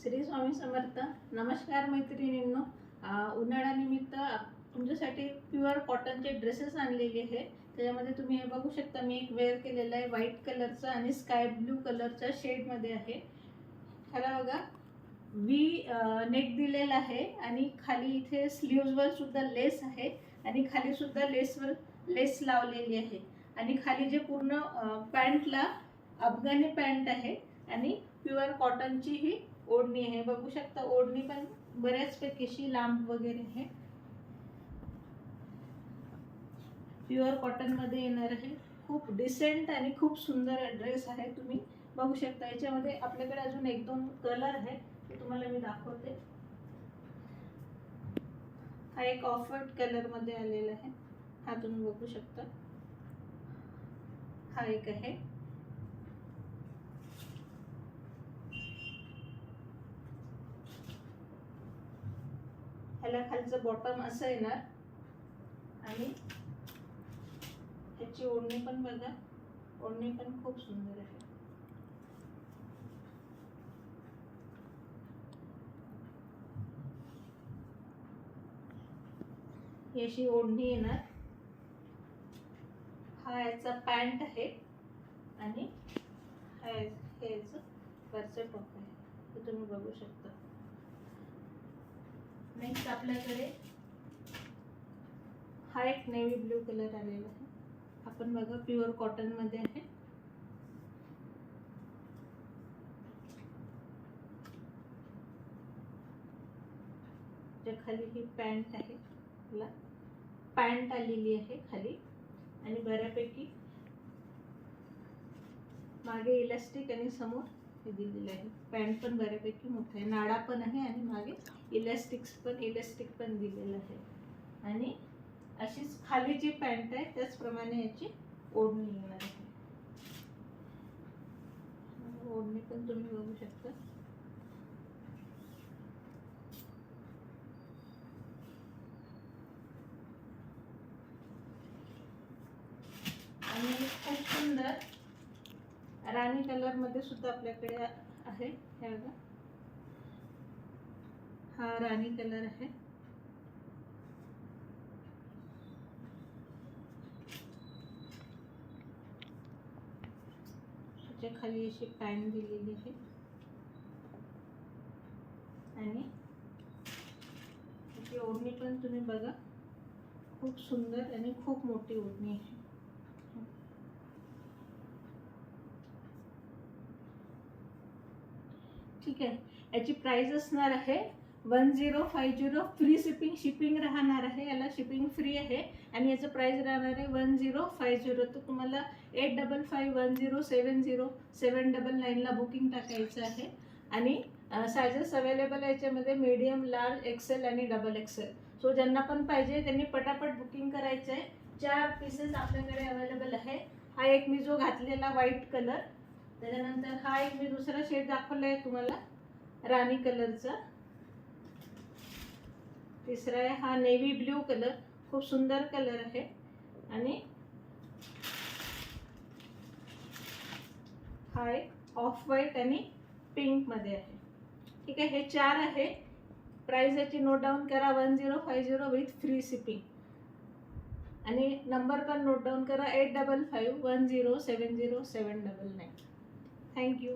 श्री स्वामी समर्थ. नमस्कार मैत्रिणींनो. उन्हाळ्यानिमित्त तुमच्यासाठी प्युअर कॉटनचे ड्रेसेस आणलेले आहे. त्याच्यामध्ये तुम्ही हे बघू शकता, मी एक वेअर केलेला आहे व्हाईट कलरचा आणि स्काय ब्लू कलरच्या शेडमध्ये आहे. ह्याला बघा वी नेक दिलेला आहे आणि खाली इथे स्लीव्जवर सुद्धा लेस आहे आणि खाली सुद्धा लेस लावलेली आहे आणि खाली जे पूर्ण पॅन्टला अफगाणी पॅन्ट आहे आणि प्युअर कॉटनची ही ओढणी आहे. बघू शकता ओढणी पण बऱ्याचपैकी लांब वगैरे आहे. प्युअर कॉटन मध्ये येणार आहे. खूप डिसेंट आणि खूप सुंदर ड्रेस आहे. तुम्ही बघू शकता याच्यामध्ये आपल्याकडे अजून एक दोन कलर आहेत ते तुम्हाला मी दाखवते. हा एक ऑफ व्हाईट कलर मध्ये आलेला आहे. हा तुम्ही बघू शकता. हा एक आहे. ह्याला खालचं बॉटम असं येणार आणि ह्याची ओढणी पण बघा. ओढणी पण खूप सुंदर आहे. याची ओढणी येणार. हा याचा पॅन्ट आहे आणि हे याचं वरचं टॉप आहे. हे तुम्ही बघू शकता. नेक्स्ट आपल्याकडे हा एक नेव्ही ब्लू कलर आलेला आहे. आपण बघा प्युअर कॉटन मध्ये आहे. ज्या खाली ही पॅन्ट आहे, पॅन्ट आलेली आहे खाली आणि बऱ्यापैकी मागे इलास्टिक आणि समोर हे दिलेलं आहे. पॅन्ट पण बऱ्यापैकी मोठा आहे, नाडा पण आहे आणि मागे इलास्टिक पण दिलेलं आहे आणि अशीच खाली जी पॅन्ट आहे त्याचप्रमाणे याची ओढणी येणार आहे. ओढणी पण तुम्ही बघू शकता. आणि खूप सुंदर राणी कलर मध्ये सुद्धा आपल्याकडे आहे. हे बघा, हा राणी कलर आहे. त्याच्या खाली अशी पॅन्ट दिलेली आहे आणि त्याची ओढणी पण तुम्ही बघा. खूप सुंदर आणि खूप मोठी ओढणी आहे. ठीक आहे. याची प्राइस असणार आहे 1050. फ्री शिपिंग राहणार आहे. याला शिपिंग फ्री आहे आणि याचं प्राइस राहणार आहे 1050. तर तुम्हाला 8551070799 ला बुकिंग टाकायचं आहे आणि सायझेस अवेलेबल आहे याच्यामध्ये मीडियम, लार्ज, एक्सेल आणि डबल एक्सेल. सो ज्यांना पण पाहिजे त्यांनी पटापट बुकिंग करायचं आहे. 4 पीसेस आपल्याकडे अवेलेबल आहे. हा एक मी जो घातलेला व्हाईट कलर, त्याच्यानंतर हा एक मी दुसरा शेड दाखवला आहे तुम्हाला राणी कलरचा. तिसरा आहे हा नेव्ही ब्ल्यू कलर. खूप सुंदर कलर आहे आणि हा एक ऑफ व्हाईट आणि पिंक मध्ये आहे. ठीक आहे. हे 4 आहे. प्राइस याची नोट डाऊन करा 1050 विथ फ्री शिपिंग आणि नंबर पण नोट डाऊन करा 8551070799. थँक्यू.